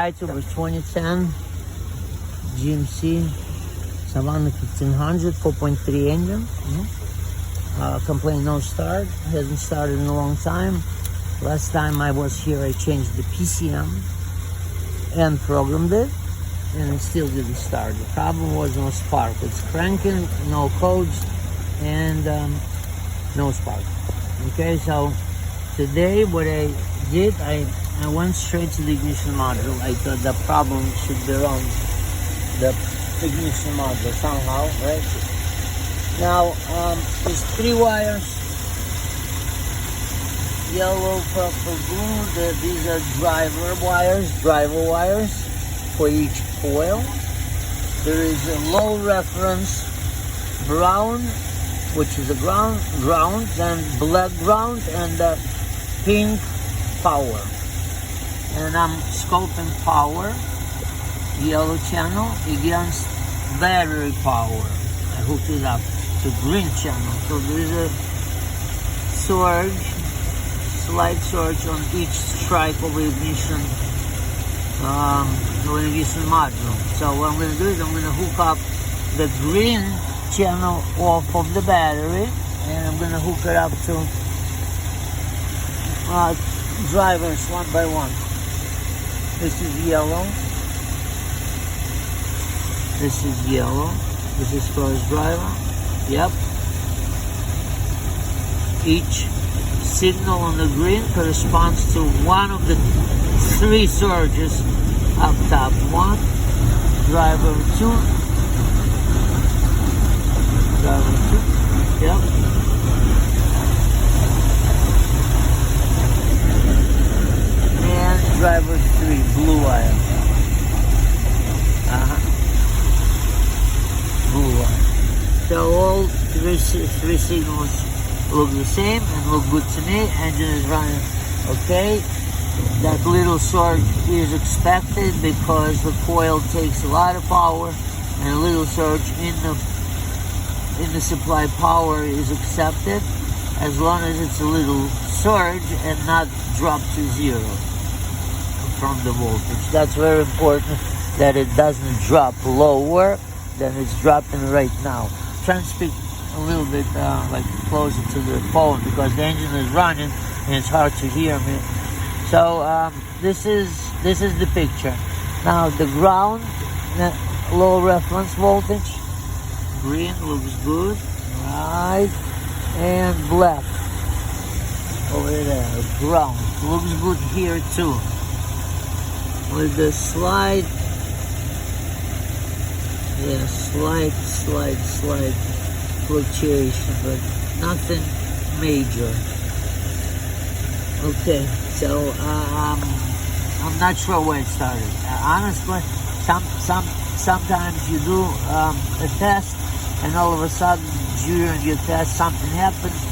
October 2010 GMC Savanna 1500 4.3 engine. Complaint no start, hasn't started in a long time. Last time I was here I changed the PCM and programmed it, and it still didn't start. The problem was no spark. It's cranking, no codes, and no spark. Okay, so today what I did, I went straight to the ignition module. I thought the problem should be around the ignition module somehow, right? Now, there's 3 wires, yellow, purple, blue. These are driver wires for each coil. There is a low reference brown, which is a ground, then black ground, and pink power. And I'm scoping power, yellow channel, against battery power. I hooked it up to green channel. So there's a surge, slight surge on each strike of ignition, ignition module. So what I'm going to do is I'm going to hook up the green channel off of the battery, and I'm going to hook it up to drivers one by one. This is yellow. This is yellow. This is first driver. Yep. Each signal on the green corresponds to one of the 3 surges up top. 1, driver 2, driver 2. Yep. And driver 3, blue wire. Blue wire. So all three signals look the same and look good to me. Engine is running okay. That little surge is expected because the coil takes a lot of power, and a little surge in the supply power is accepted as long as it's a little surge and not drop to 0 from the voltage. That's very important, that it doesn't drop lower than it's dropping right now. Trying to speak a little bit like closer to the phone because the engine is running and it's hard to hear me. So this is the picture. Now the ground, low reference voltage, green looks good, right, and black over there, ground looks good here too, with the slight fluctuation, but nothing major. Okay, so I'm not sure where it started. Honestly, sometimes you do a test, and all of a sudden during your test something happens,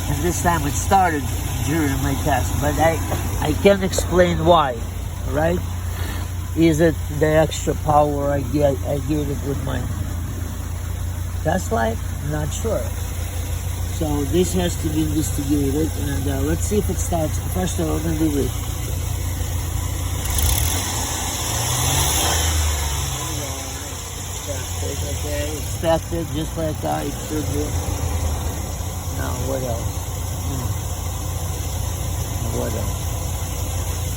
and this time it started during my test, but I can't explain why, right? Is it the extra power I get it with my test light? Not sure. So this has to be investigated, and let's see if it starts. First of all, I'm going to do this. Okay, expected, just like it should be. Now, what else? What else?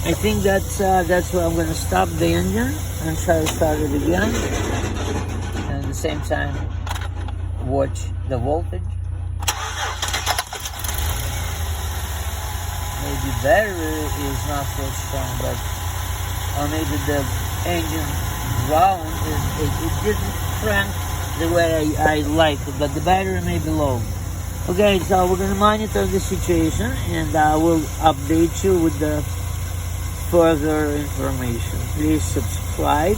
I think that's where I'm going to stop the engine and try to start it again, and at the same time watch the voltage. Maybe battery is not so strong, but or maybe the engine ground it didn't crank the way I like it, but the battery may be low. Okay, so we're going to monitor the situation, and I will update you with the further information. Please subscribe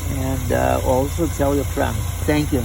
and also tell your friends. Thank you.